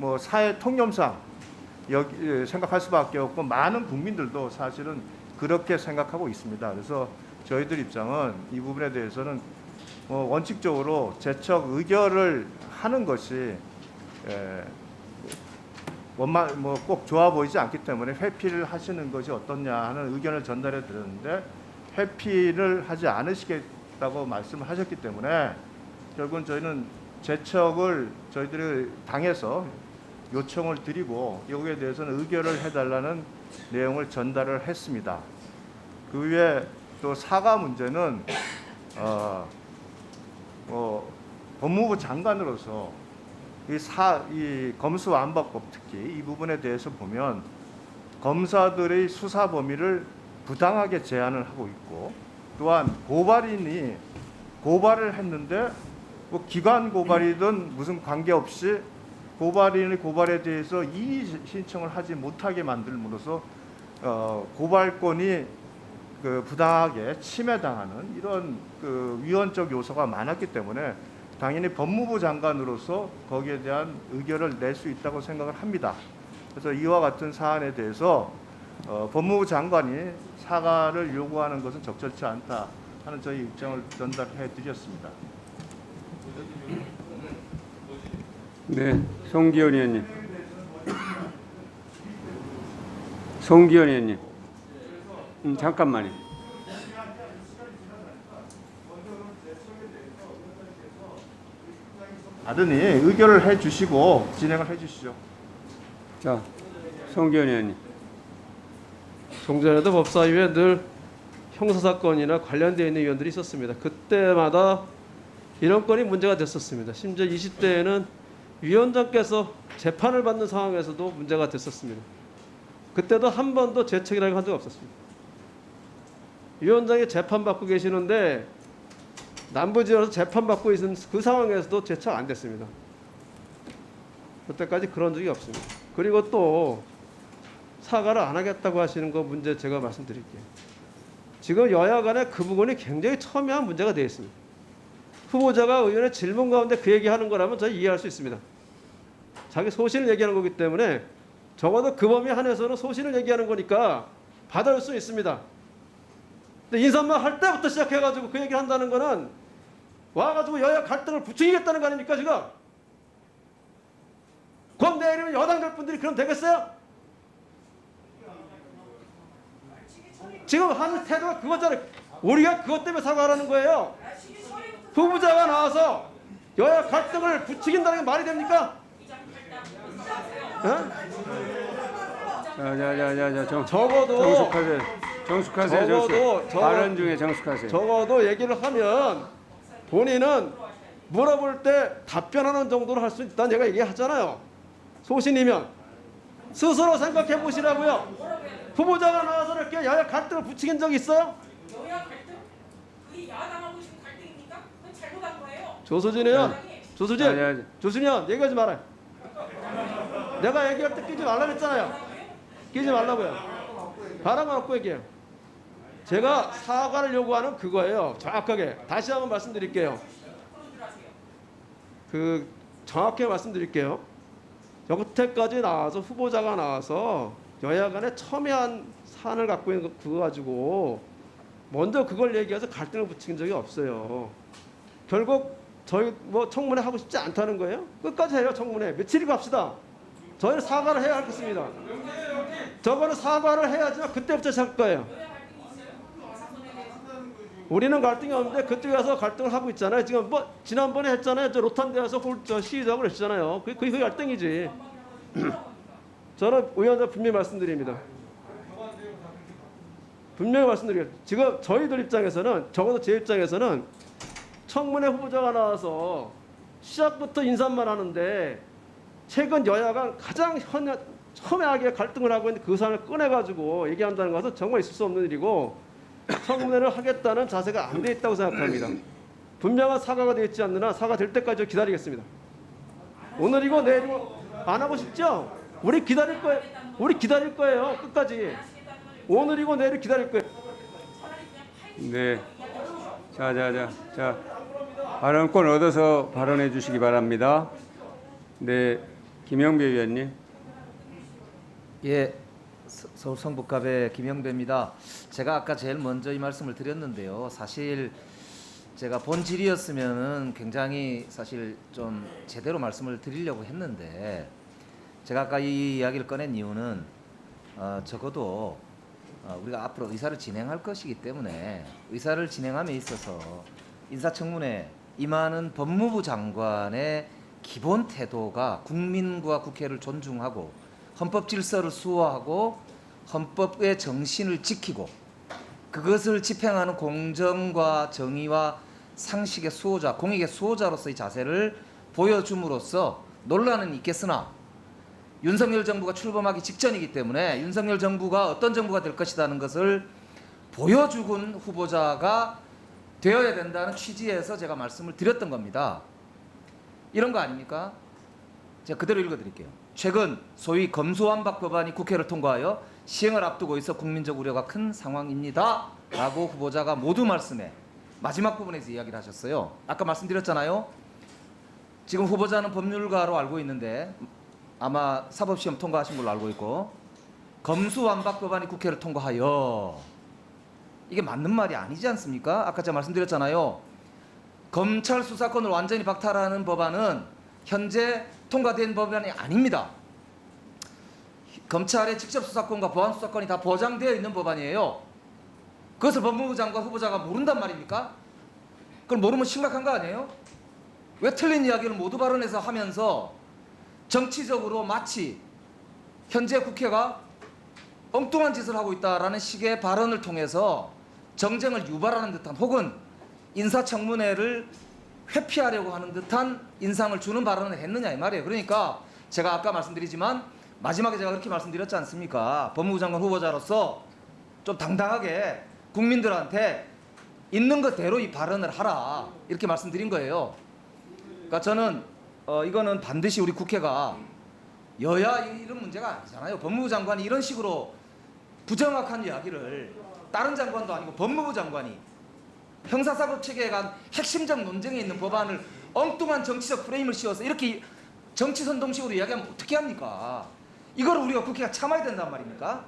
뭐 사회 통념상 생각할 수밖에 없고 많은 국민들도 사실은 그렇게 생각하고 있습니다. 그래서 저희들 입장은 이 부분에 대해서는 원칙적으로 제척 의결을 하는 것이 꼭 좋아 보이지 않기 때문에 회피를 하시는 것이 어떻냐 하는 의견을 전달해 드렸는데 회피를 하지 않으시겠다고 말씀을 하셨기 때문에 결국은 저희는 제척을 저희들이 당해서 요청을 드리고 여기에 대해서는 의결을 해달라는 내용을 전달을 했습니다. 그 외에 또 사과 문제는 법무부 장관으로서 이 검수완박법 특히 이 부분에 대해서 보면 검사들의 수사 범위를 부당하게 제한을 하고 있고 또한 고발인이 고발을 했는데 뭐 기관 고발이든 무슨 관계없이 고발인의 고발에 대해서 이의 신청을 하지 못하게 만들므로써 고발권이 부당하게 침해당하는 이런 위헌적 요소가 많았기 때문에 당연히 법무부 장관으로서 거기에 대한 의결을 낼 수 있다고 생각을 합니다. 그래서 이와 같은 사안에 대해서 법무부 장관이 사과를 요구하는 것은 적절치 않다 하는 저희 입장을 전달해 드렸습니다. 네, 송기현 의원님. 송기현 의원님. 잠깐만요. 하더니 의결을 해 주시고 진행을 해 주시죠. 자, 송기현 의원님. 종전에도 법사위에 늘 형사사건이나 관련되어 있는 위원들이 있었습니다. 그때마다 이런 건이 문제가 됐었습니다. 심지어 20대에는 위원장께서 재판을 받는 상황에서도 문제가 됐었습니다. 그때도 한 번도 제척이라고 한 적 없었습니다. 위원장이 재판받고 계시는데 남부지원에서 재판받고 있는 그 상황에서도 제척 안 됐습니다. 그때까지 그런 적이 없습니다. 그리고 또 사과를 안 하겠다고 하시는 거 문제 제가 말씀드릴게요. 지금 여야 간에 그 부분이 굉장히 첨예한 문제가 되어 있습니다. 후보자가 의원의 질문 가운데 그 얘기하는 거라면 저희 이해할 수 있습니다. 자기 소신을 얘기하는 거기 때문에 적어도 그 범위 안에서는 소신을 얘기하는 거니까 받아올 수 있습니다. 근데 인사만 할 때부터 시작해가지고 그 얘기를 한다는 거는 와가지고 여야 갈등을 부추기겠다는 거 아닙니까 지금? 그럼 내일이면 여당들 분들이 그럼 되겠어요? 지금 한 태도가 그거잖아요. 우리가 그것 때문에 사과하라는 거예요. 후보자가 나와서 여야 갈등을 부추긴다는 게 말이 됩니까? 적어도 정숙하세요. 발언 중에 정숙하세요. 적어도 얘기를 하면 본인은 물어볼 때 답변하는 정도로 할 수 있다는 제가 얘기하잖아요. 소신이면 스스로 생각해 보시라고요. 후보자가 나와서 이렇게 여야 갈등을 부추긴 적 있어요? 여야 갈등? 그게 야당하고 지금 갈등입니까? 그건 잘못한 거예요. 조수진 의원, 조수진 의원 얘기하지 말아요. 내가 얘기할 때 끼지 말라고 했잖아요. 끼지 말라고요. 바람만 없고 얘기해요. 제가 사과를 요구하는 그거예요. 정확하게 다시 한번 말씀드릴게요. 정확하게 말씀드릴게요. 여태까지 나와서 후보자가 나와서 여야 간에 첨예한 사안을 갖고 있는 그거 가지고 먼저 그걸 얘기해서 갈등을 부추긴 적이 없어요. 결국 저희 청문회 하고 싶지 않다는 거예요? 끝까지 해요. 청문회 며칠이 갑시다. 저희는 사과를 해야 하겠습니다. 저거는 사과를 해야지만 그때부터 시작할 거예요. 우리는 갈등이 없는데 그때 가서 갈등을 하고 있잖아요. 지금 지난번에 했잖아요. 저 로탄대에서 시위작을 했잖아요. 그게 갈등이지. 저는 의원님 분명히 말씀드립니다. 분명히 말씀드려요. 지금 저희들 입장에서는 적어도 제 입장에서는 청문회 후보자가 나와서 시작부터 인사만 하는데 최근 여야가 가장 첨예하게 갈등을 하고 있는 그 사안을 꺼내가지고 얘기한다는 것은 정말 있을 수 없는 일이고 청문회를 하겠다는 자세가 안 돼 있다고 생각합니다. 분명한 사과가 되어 있지 않느냐 사과될 때까지 기다리겠습니다. 오늘이고 내일이고 안 하고 싶죠? 우리 기다릴 거예요. 우리 기다릴 거예요. 끝까지. 오늘이고 내일 기다릴 거예요. 네. 자. 발언권 얻어서 발언해 주시기 바랍니다. 네. 김영배 의원님. 예, 서울 성북갑의 김영배입니다. 제가 아까 제일 먼저 이 말씀을 드렸는데요. 사실 제가 본 질의였으면은 굉장히 사실 좀 제대로 말씀을 드리려고 했는데 제가 아까 이 이야기를 꺼낸 이유는 적어도 우리가 앞으로 의사를 진행할 것이기 때문에 의사를 진행함에 있어서 인사청문회 임하는 법무부 장관의 기본 태도가 국민과 국회를 존중하고 헌법 질서를 수호하고 헌법의 정신을 지키고 그것을 집행하는 공정과 정의와 상식의 수호자, 공익의 수호자로서의 자세를 보여줌으로써 논란은 있겠으나 윤석열 정부가 출범하기 직전이기 때문에 윤석열 정부가 어떤 정부가 될 것이라는 것을 보여주군 후보자가 되어야 된다는 취지에서 제가 말씀을 드렸던 겁니다. 이런 거 아닙니까? 제가 그대로 읽어드릴게요. 최근 소위 검수완박 법안이 국회를 통과하여 시행을 앞두고 있어 국민적 우려가 큰 상황입니다. 라고 후보자가 모두 말씀에 마지막 부분에서 이야기를 하셨어요. 아까 말씀드렸잖아요. 지금 후보자는 법률가로 알고 있는데 아마 사법시험 통과하신 걸로 알고 있고 검수완박 법안이 국회를 통과하여 이게 맞는 말이 아니지 않습니까? 아까 제가 말씀드렸잖아요. 검찰 수사권을 완전히 박탈하는 법안은 현재 통과된 법안이 아닙니다. 검찰의 직접 수사권과 보안 수사권이 다 보장되어 있는 법안이에요. 그것을 법무부 장관 후보자가 모른단 말입니까? 그걸 모르면 심각한 거 아니에요? 왜 틀린 이야기를 모두 발언해서 하면서 정치적으로 마치 현재 국회가 엉뚱한 짓을 하고 있다라는 식의 발언을 통해서 정쟁을 유발하는 듯한 혹은 인사청문회를 회피하려고 하는 듯한 인상을 주는 발언을 했느냐 이 말이에요. 그러니까 제가 아까 말씀드리지만 마지막에 제가 그렇게 말씀드렸지 않습니까? 법무부 장관 후보자로서 좀 당당하게 국민들한테 있는 것대로 이 발언을 하라 이렇게 말씀드린 거예요. 그러니까 저는 이거는 반드시 우리 국회가 여야 이런 문제가 아니잖아요. 법무부 장관이 이런 식으로 부정확한 이야기를 다른 장관도 아니고 법무부 장관이 형사사법 체계에 간 핵심적 논쟁에 있는 법안을 엉뚱한 정치적 프레임을 씌워서 이렇게 정치 선동식으로 이야기하면 어떻게 합니까? 이걸 우리가 국회가 참아야 된단 말입니까?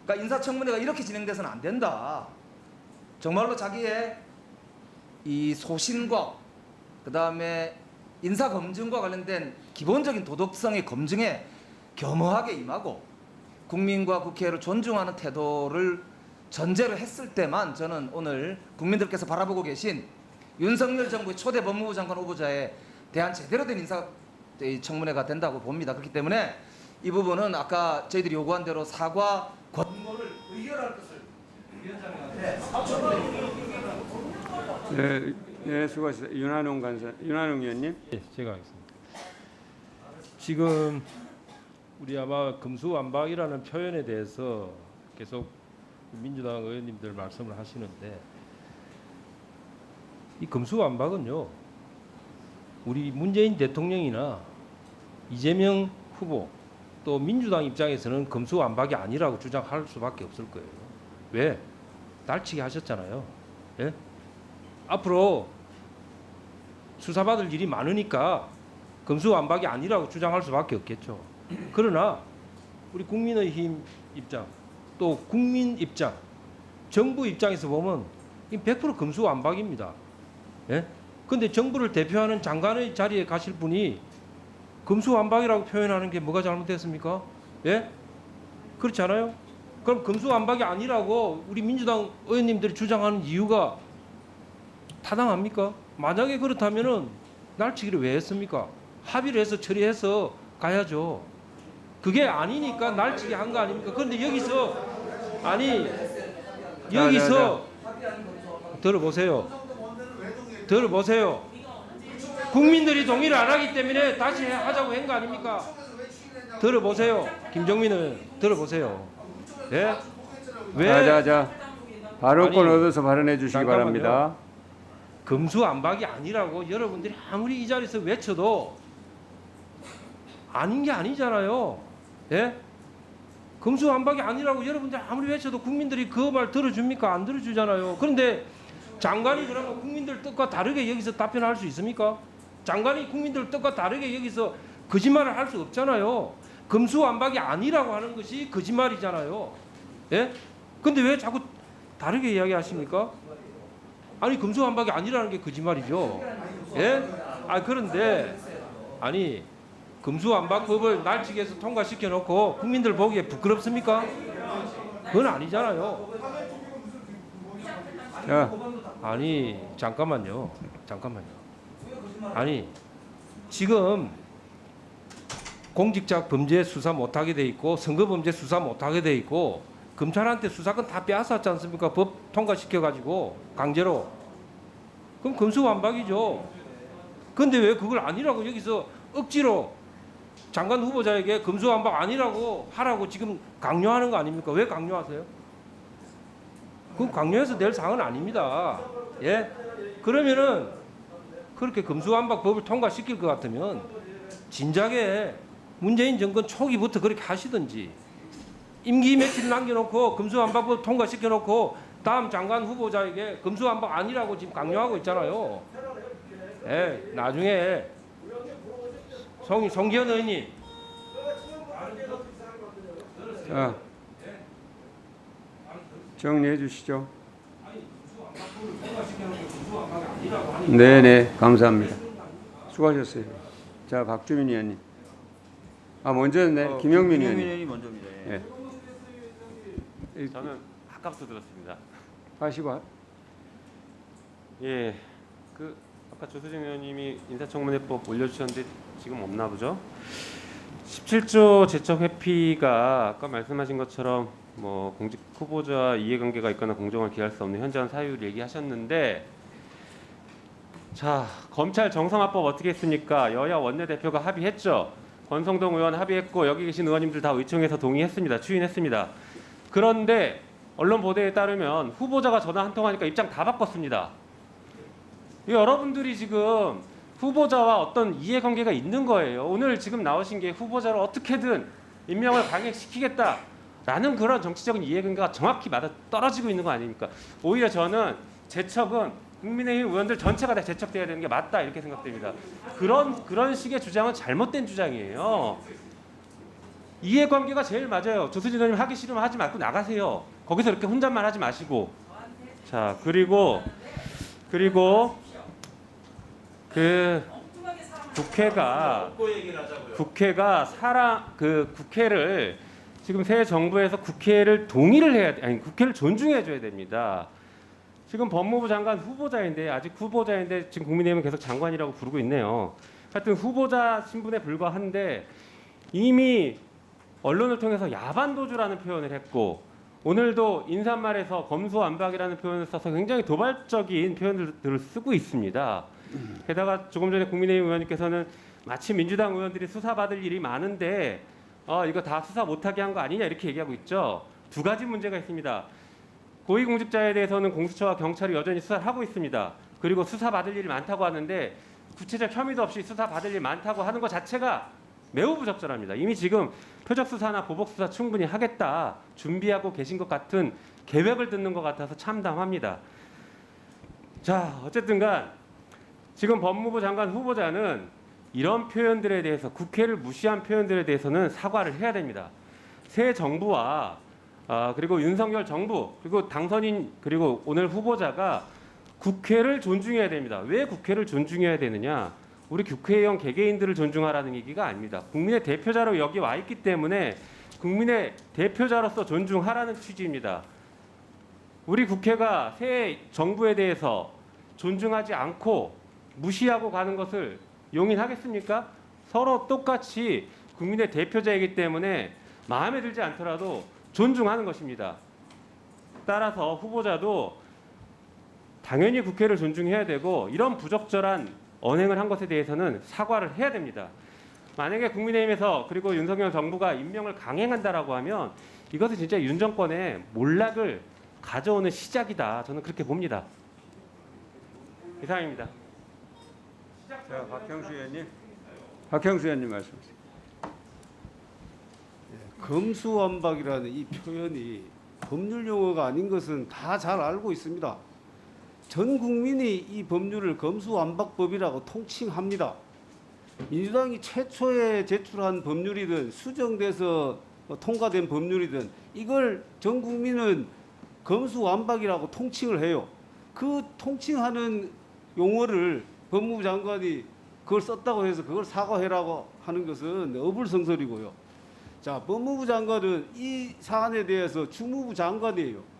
그러니까 인사청문회가 이렇게 진행돼서는 안 된다. 정말로 자기의 이 소신과 그다음에 인사검증과 관련된 기본적인 도덕성의 검증에 겸허하게 임하고 국민과 국회를 존중하는 태도를 전제로 했을 때만 저는 오늘 국민들께서 바라보고 계신 윤석열 정부의 초대 법무부 장관 후보자에 대한 제대로 된 인사 청문회가 된다고 봅니다. 그렇기 때문에 이 부분은 아까 저희들이 요구한 대로 사과 권고를 의결할 것을 위원장님한테 네, 수고하셨습니다. 윤한홍 의원님. 예, 제가 하겠습니다. 지금 우리 아마 검수완박이라는 표현에 대해서 계속 민주당 의원님들 말씀을 하시는데 이 검수완박은요 우리 문재인 대통령이나 이재명 후보 또 민주당 입장에서는 검수완박이 아니라고 주장할 수밖에 없을 거예요. 왜? 날치기 하셨잖아요. 예? 앞으로 수사받을 일이 많으니까 검수완박이 아니라고 주장할 수밖에 없겠죠. 그러나 우리 국민의힘 입장 또 국민 입장 정부 입장에서 보면 100% 검수완박입니다. 예? 근데 정부를 대표하는 장관의 자리에 가실 분이 검수완박이라고 표현하는 게 뭐가 잘못됐습니까? 예? 그렇지 않아요? 그럼 검수완박이 아니라고 우리 민주당 의원님들이 주장하는 이유가 타당합니까? 만약에 그렇다면은 날치기를 왜 했습니까? 합의를 해서 처리해서 가야죠. 그게 아니니까 날치기 한 거 아닙니까? 그런데 여기서 아니 여기서 들어보세요. 국민들이 동의를 안 하기 때문에 다시 하자고 한 거 아닙니까? 들어보세요. 김종민 의원 들어보세요. 예? 왜? 자. 발언권 아니, 얻어서 발언해 주시기 잠깐만요. 바랍니다. 검수완박이 아니라고 여러분들이 아무리 이 자리에서 외쳐도 아닌 게 아니잖아요. 예? 검수완박이 아니라고 여러분들이 아무리 외쳐도 국민들이 그 말 들어줍니까? 안 들어주잖아요. 그런데 장관이 그러면 국민들 뜻과 다르게 여기서 답변할 수 있습니까? 장관이 국민들 뜻과 다르게 여기서 거짓말을 할 수 없잖아요. 검수완박이 아니라고 하는 것이 거짓말이잖아요. 예? 근데 왜 자꾸 다르게 이야기하십니까? 아니 검수완박이 아니라는 게 거짓말이죠. 예? 아 그런데 아니 검수완박법을 날치기에서 통과시켜 놓고 국민들 보기에 부끄럽습니까? 그건 아니잖아요. 자, 아니 잠깐만요. 아니 지금 공직자 범죄 수사 못하게 돼 있고 선거 범죄 수사 못하게 돼 있고 검찰한테 수사권 다 빼앗았지 않습니까? 법 통과시켜 가지고 강제로. 그럼 검수완박이죠. 근데 왜 그걸 아니라고 여기서 억지로 장관 후보자에게 검수완박 아니라고 하라고 지금 강요하는 거 아닙니까? 왜 강요하세요? 그건 강요해서 될 사항은 아닙니다. 예? 그러면은 그렇게 검수완박법을 통과시킬 것 같으면 진작에 문재인 정권 초기부터 그렇게 하시든지 임기 며칠 남겨놓고 검수완박법 통과시켜놓고 다음 장관 후보자에게 검수완박 아니라고 지금 강요하고 있잖아요. 예, 나중에 송기현 의원님. 자, 정리해 주시죠. 네네, 감사합니다. 수고하셨어요. 자, 박주민 의원님. 아, 먼저는 김영민 의원님. 먼저입니다. 예. 예. 저는 아까부터 들었습니다. 하시고 예, 그 아까 조수진 의원님이 인사청문회법 올려주셨는데 지금 없나 보죠? 17조 제척 회피가 아까 말씀하신 것처럼 뭐 공직 후보자와 이해관계가 있거나 공정을 기할 수 없는 현저한 사유를 얘기하셨는데, 자 검찰 정상화법 어떻게 했습니까? 여야 원내대표가 합의했죠. 권성동 의원 합의했고 여기 계신 의원님들 다 의총에서 동의했습니다. 추인했습니다. 그런데 언론 보도에 따르면 후보자가 전화 한 통 하니까 입장 다 바꿨습니다. 여러분들이 지금 후보자와 어떤 이해관계가 있는 거예요. 오늘 지금 나오신 게 후보자를 어떻게든 임명을 강행시키겠다라는 그런 정치적인 이해관계가 정확히 맞아 떨어지고 있는 거 아닙니까? 오히려 저는 제척은 국민의힘 의원들 전체가 다 제척돼야 되는 게 맞다 이렇게 생각됩니다. 그런 식의 주장은 잘못된 주장이에요. 이해관계가 제일 맞아요. 조수진 의원님 하기 싫으면 하지 말고 나가세요. 거기서 이렇게 혼잣말 하지 마시고. 자 그리고 그 국회를 지금 새 정부에서 국회를 동의를 해야 아니 국회를 존중해 줘야 됩니다. 지금 법무부 장관 후보자인데 아직 후보자인데 지금 국민의힘은 계속 장관이라고 부르고 있네요. 하여튼 후보자 신분에 불과한데 이미 언론을 통해서 야반도주라는 표현을 했고 오늘도 인사말에서 검수완박이라는 표현을 써서 굉장히 도발적인 표현들을 쓰고 있습니다. 게다가 조금 전에 국민의힘 의원님께서는 마치 민주당 의원들이 수사받을 일이 많은데 이거 다 수사 못하게 한 거 아니냐 이렇게 얘기하고 있죠. 두 가지 문제가 있습니다. 고위공직자에 대해서는 공수처와 경찰이 여전히 수사를 하고 있습니다. 그리고 수사받을 일이 많다고 하는데 구체적 혐의도 없이 수사받을 일이 많다고 하는 것 자체가 매우 부적절합니다. 이미 지금 표적수사나 보복수사 충분히 하겠다 준비하고 계신 것 같은 계획을 듣는 것 같아서 참담합니다. 자 어쨌든간 지금 법무부 장관 후보자는 이런 표현들에 대해서 국회를 무시한 표현들에 대해서는 사과를 해야 됩니다. 새 정부와 그리고 윤석열 정부 그리고 당선인 그리고 오늘 후보자가 국회를 존중해야 됩니다. 왜 국회를 존중해야 되느냐? 우리 국회의원 개개인들을 존중하라는 얘기가 아닙니다. 국민의 대표자로 여기 와 있기 때문에 국민의 대표자로서 존중하라는 취지입니다. 우리 국회가 새 정부에 대해서 존중하지 않고 무시하고 가는 것을 용인하겠습니까? 서로 똑같이 국민의 대표자이기 때문에 마음에 들지 않더라도 존중하는 것입니다. 따라서 후보자도 당연히 국회를 존중해야 되고 이런 부적절한 언행을 한 것에 대해서는 사과를 해야 됩니다. 만약에 국민의힘에서 그리고 윤석열 정부가 임명을 강행한다라고 하면 이것은 진짜 윤 정권의 몰락을 가져오는 시작이다. 저는 그렇게 봅니다. 이상입니다. 자, 박형수 의원님 말씀하세요. 검수완박이라는 이 표현이 법률 용어가 아닌 것은 다 잘 알고 있습니다. 전 국민이 이 법률을 검수완박법이라고 통칭합니다. 민주당이 최초에 제출한 법률이든 수정돼서 통과된 법률이든 이걸 전 국민은 검수완박이라고 통칭을 해요. 그 통칭하는 용어를 법무부 장관이 그걸 썼다고 해서 그걸 사과해라고 하는 것은 어불성설이고요. 자, 법무부 장관은 이 사안에 대해서 주무부 장관이에요.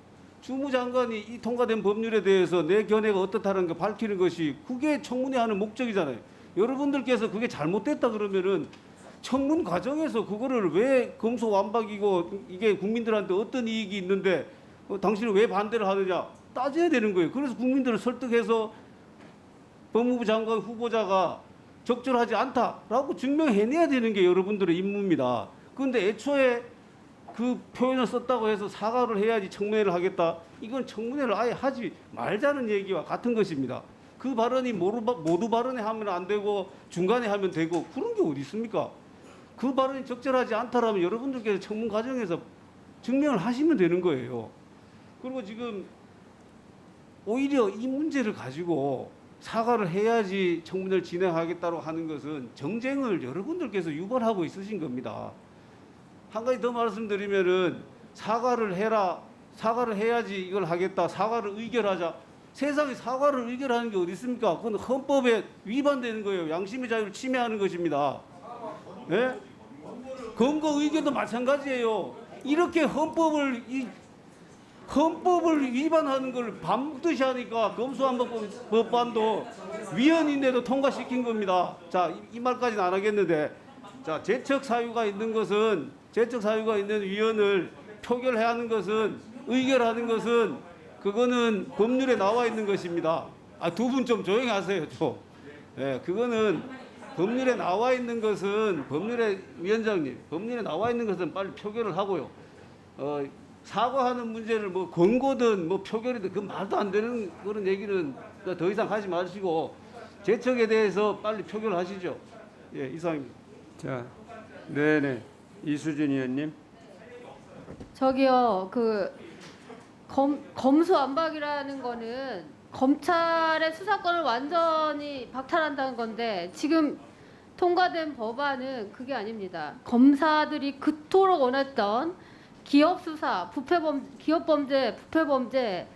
주무장관이 이 통과된 법률에 대해서 내 견해가 어떻다는 거 밝히는 것이 그게 청문회 하는 목적이잖아요. 여러분들께서 그게 잘못됐다 그러면은 청문 과정에서 그거를 왜 검수완박이고 이게 국민들한테 어떤 이익이 있는데 당신은 왜 반대를 하느냐 따져야 되는 거예요. 그래서 국민들을 설득해서 법무부 장관 후보자가 적절하지 않다라고 증명해내야 되는 게 여러분들의 임무입니다. 그런데 애초에 그 표현을 썼다고 해서 사과를 해야지 청문회를 하겠다. 이건 청문회를 아예 하지 말자는 얘기와 같은 것입니다. 그 발언이 모두 발언에 하면 안 되고 중간에 하면 되고 그런 게 어디 있습니까? 그 발언이 적절하지 않다라면 여러분들께서 청문 과정에서 증명을 하시면 되는 거예요. 그리고 지금 오히려 이 문제를 가지고 사과를 해야지 청문회를 진행하겠다고 하는 것은 정쟁을 여러분들께서 유발하고 있으신 겁니다. 한 가지 더 말씀드리면은 사과를 해라, 사과를 해야지 이걸 하겠다, 사과를 의결하자. 세상에 사과를 의결하는 게 어디 있습니까? 그건 헌법에 위반되는 거예요. 양심의 자유를 침해하는 것입니다. 예? 검거 의견도 마찬가지예요. 이렇게 헌법을 위반하는 걸 반복듯이 하니까 검수완박법안도 위헌인데도 통과시킨 겁니다. 자, 이 말까지는 안 하겠는데, 자, 제척 사유가 있는 위헌을 표결해야 하는 것은, 의결하는 것은 그거는 법률에 나와 있는 것입니다. 두 분 좀 조용히 하세요, 좀. 예, 그거는 법률에 나와 있는 것은 위원장님, 법률에 나와 있는 것은 빨리 표결을 하고요. 사과하는 문제를 뭐 권고든 뭐 표결이든 그 말도 안 되는 그런 얘기는 더 이상 하지 마시고 제척에 대해서 빨리 표결하시죠. 예, 이상입니다. 자, 네네. 이수진 의원님. 저기요, 검수완박이라는 거는 검찰의 수사권을 완전히 박탈한다는 건데 지금 통과된 법안은 그게 아닙니다. 검사들이 그토록 원했던 기업수사, 기업범죄, 부패범죄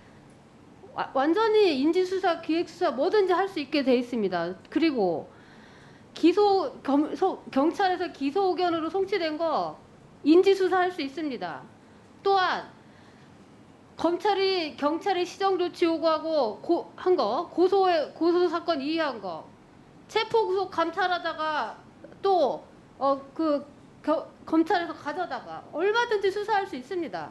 완전히 인지수사, 기획수사 뭐든지 할 수 있게 돼 있습니다. 그리고 경찰에서 기소 의견으로 송치된 거 인지수사할 수 있습니다. 또한 경찰이 시정조치 요구하고 고소 사건 이의한 거, 체포 구속 감찰하다가 또 검찰에서 가져다가 얼마든지 수사할 수 있습니다.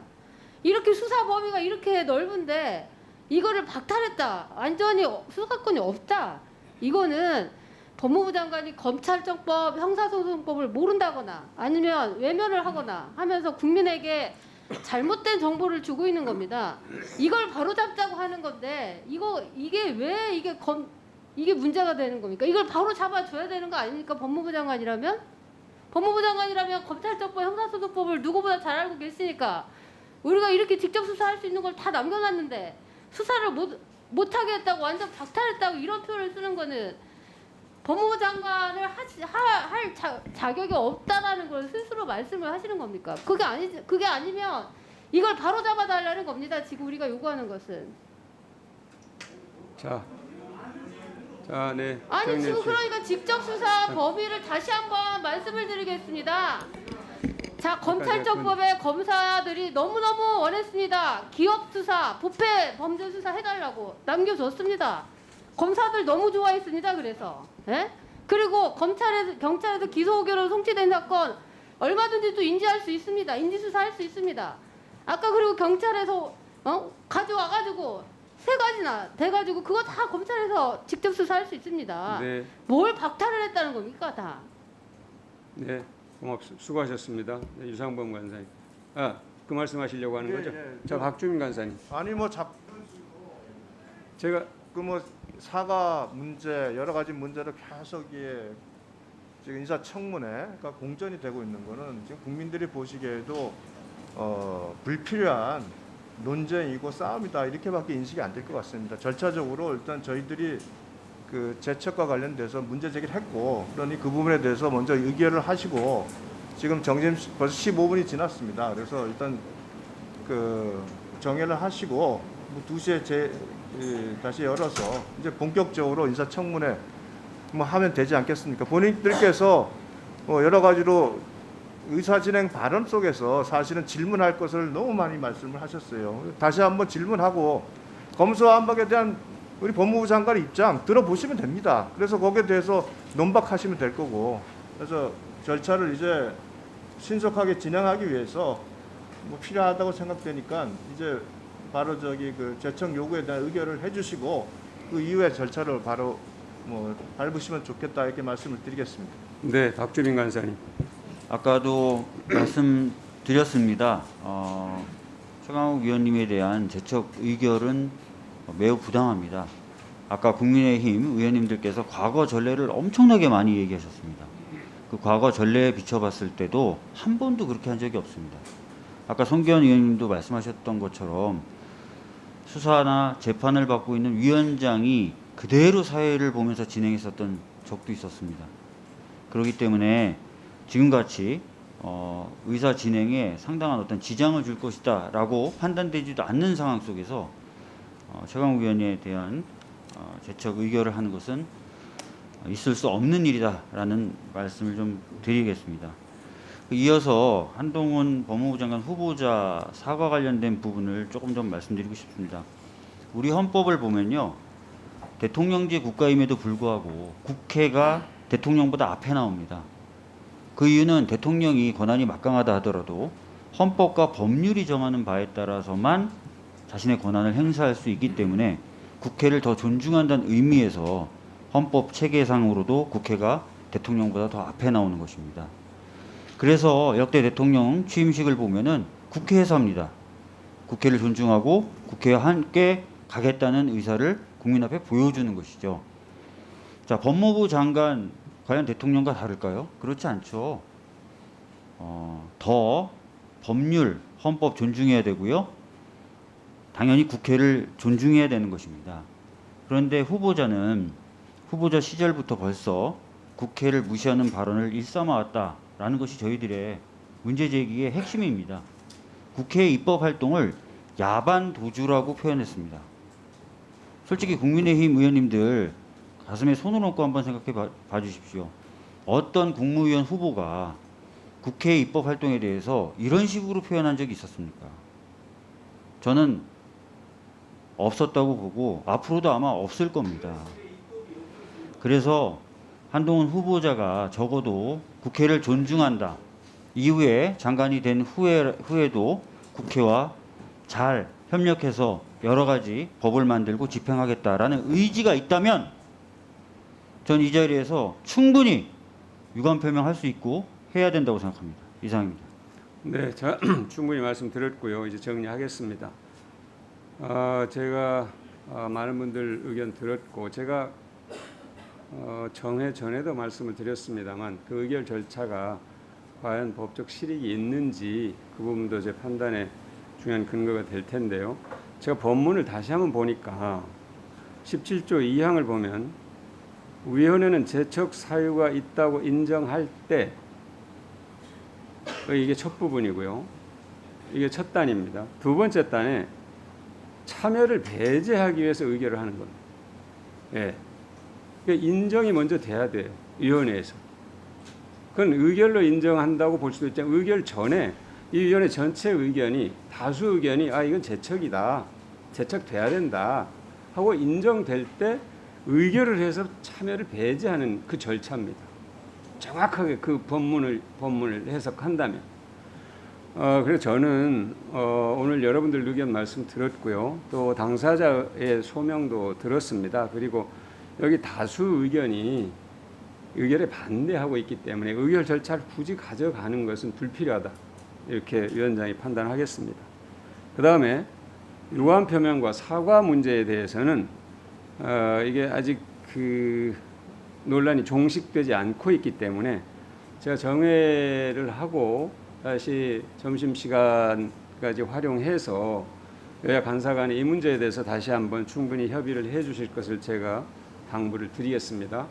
이렇게 수사 범위가 이렇게 넓은데 이거를 박탈했다, 완전히 수사권이 없다. 이거는 법무부 장관이 검찰청법, 형사소송법을 모른다거나 아니면 외면을 하거나 하면서 국민에게 잘못된 정보를 주고 있는 겁니다. 이걸 바로잡자고 하는 건데 이게 왜 이게 문제가 되는 겁니까? 이걸 바로 잡아줘야 되는 거 아닙니까? 법무부 장관이라면 검찰청법, 형사소송법을 누구보다 잘 알고 계시니까 우리가 이렇게 직접 수사할 수 있는 걸 다 남겨놨는데 수사를 못하게 했다고, 완전 박탈했다고 이런 표현을 쓰는 거는 법무부 장관을 할 자격이 없다라는 걸 스스로 말씀을 하시는 겁니까? 그게 아니면 이걸 바로 잡아달라는 겁니다. 지금 우리가 요구하는 것은. 자, 네. 아니 지금 그러니까 직접 수사 범위를 다시 한번 말씀을 드리겠습니다. 자, 검찰청법에 검사들이 너무너무 원했습니다. 기업 수사, 부패 범죄 수사 해달라고 남겨줬습니다. 검사들 너무 좋아했습니다. 그래서. 예? 그리고 경찰에서 기소 의견으로 송치된 사건 얼마든지 또 인지할 수 있습니다. 인지수사할 수 있습니다. 아까 그리고 경찰에서 가져와가지고 3가지나 돼가지고 그거 다 검찰에서 직접 수사할 수 있습니다. 네. 뭘 박탈을 했다는 겁니까 다? 네, 수고하셨습니다. 네, 유상범 간사님. 그 말씀하시려고 하는 거죠? 자, 박주민 간사님. 아니 뭐 제가 사과 문제 여러 가지 문제를 계속 지금 인사청문회가 공전이 되고 있는 거는 지금 국민들이 보시기에도 불필요한 논쟁이고 싸움이다 이렇게밖에 인식이 안 될 것 같습니다. 절차적으로 일단 저희들이 그 재척과 관련돼서 문제 제기를 했고, 그러니 그 부분에 대해서 먼저 의결을 하시고, 지금 정점 벌써 15분이 지났습니다. 그래서 일단 그 정회를 하시고 뭐 2시에 다시 열어서 이제 본격적으로 인사청문회 뭐 하면 되지 않겠습니까? 본인들께서 여러 가지로 의사진행 발언 속에서 사실은 질문할 것을 너무 많이 말씀을 하셨어요. 다시 한번 질문하고 검수완박에 대한 우리 법무부 장관의 입장 들어보시면 됩니다. 그래서 거기에 대해서 논박하시면 될 거고, 그래서 절차를 이제 신속하게 진행하기 위해서 뭐 필요하다고 생각되니까 이제 바로 그 재청 요구에 대한 의결을 해주시고 그 이후에 절차를 바로 뭐 밟으시면 좋겠다 이렇게 말씀을 드리겠습니다. 네, 박주민 간사님. 아까도 말씀드렸습니다. 최강욱 위원님에 대한 재척 의결은 매우 부당합니다. 아까 국민의힘 의원님들께서 과거 전례를 엄청나게 많이 얘기하셨습니다. 그 과거 전례에 비춰봤을 때도 한 번도 그렇게 한 적이 없습니다. 아까 송기현 의원님도 말씀하셨던 것처럼 수사나 재판을 받고 있는 위원장이 그대로 사회를 보면서 진행했었던 적도 있었습니다. 그렇기 때문에 지금같이 의사 진행에 상당한 어떤 지장을 줄 것이다라고 판단되지도 않는 상황 속에서 최강욱 의원에 대한 재척 의결을 하는 것은 있을 수 없는 일이다라는 말씀을 좀 드리겠습니다. 이어서 한동훈 법무부 장관 후보자 사과 관련된 부분을 조금 좀 말씀드리고 싶습니다. 우리 헌법을 보면요, 대통령제 국가임에도 불구하고 국회가 대통령보다 앞에 나옵니다. 그 이유는 대통령이 권한이 막강하다 하더라도 헌법과 법률이 정하는 바에 따라서만 자신의 권한을 행사할 수 있기 때문에 국회를 더 존중한다는 의미에서 헌법 체계상으로도 국회가 대통령보다 더 앞에 나오는 것입니다. 그래서 역대 대통령 취임식을 보면은 국회에서 합니다. 국회를 존중하고 국회와 함께 가겠다는 의사를 국민 앞에 보여주는 것이죠. 자, 법무부 장관 과연 대통령과 다를까요? 그렇지 않죠. 더 법률, 헌법 존중해야 되고요. 당연히 국회를 존중해야 되는 것입니다. 그런데 후보자는 후보자 시절부터 벌써 국회를 무시하는 발언을 일삼아왔다라는 것이 저희들의 문제 제기의 핵심입니다. 국회의 입법 활동을 야반 도주라고 표현했습니다. 솔직히 국민의힘 의원님들 가슴에 손을 얹고 한번 생각해 봐 주십시오. 어떤 국무위원 후보가 국회 입법 활동에 대해서 이런 식으로 표현한 적이 있었습니까? 저는 없었다고 보고 앞으로도 아마 없을 겁니다. 그래서 한동훈 후보자가 적어도 국회를 존중한다. 이후에 장관이 된 후에도 국회와 잘 협력해서 여러 가지 법을 만들고 집행하겠다라는 의지가 있다면 전 이 자리에서 충분히 유감 표명할 수 있고 해야 된다고 생각합니다. 이상입니다. 네, 자, 충분히 말씀드렸고요. 이제 정리하겠습니다. 제가 많은 분들 의견 들었고 제가 정회 전에도 말씀을 드렸습니다만 그 의결 절차가 과연 법적 실익이 있는지 그 부분도 제 판단에 중요한 근거가 될 텐데요. 제가 본문을 다시 한번 보니까 17조 2항을 보면 위원회는 재척 사유가 있다고 인정할 때 이게 첫 부분이고요. 이게 첫 단입니다. 두 번째 단에 참여를 배제하기 위해서 의결을 하는 겁니다. 예. 그러니까 인정이 먼저 돼야 돼요. 위원회에서. 그건 의결로 인정한다고 볼 수도 있지만 의결 전에 이 위원회 전체 의견이 다수 의견이 이건 재척이다. 재척돼야 된다. 하고 인정될 때 의결을 해서 참여를 배제하는 그 절차입니다. 정확하게 그 법문을 해석한다면. 그래서 저는 오늘 여러분들 의견 말씀 들었고요. 또 당사자의 소명도 들었습니다. 그리고 여기 다수 의견이 의결에 반대하고 있기 때문에 의결 절차를 굳이 가져가는 것은 불필요하다. 이렇게 위원장이 판단하겠습니다. 그 다음에 유감 표명과 사과 문제에 대해서는 이게 아직 그 논란이 종식되지 않고 있기 때문에 제가 정회를 하고 다시 점심시간까지 활용해서 여야 간사 간에 이 문제에 대해서 다시 한번 충분히 협의를 해 주실 것을 제가 당부를 드리겠습니다.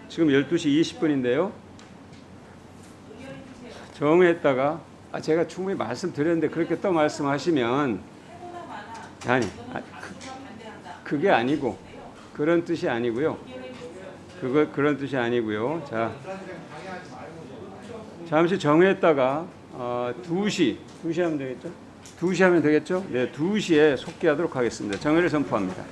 지금 12시 20분인데요. 정했다가 제가 충분히 말씀드렸는데 그렇게 또 말씀하시면 그게 아니고 그런 뜻이 아니고요. 그런 뜻이 아니고요. 자, 잠시 정했다가 2시 하면 되겠죠? 2시 하면 되겠죠? 네, 2시에 속기하도록 하겠습니다. 정회를 선포합니다.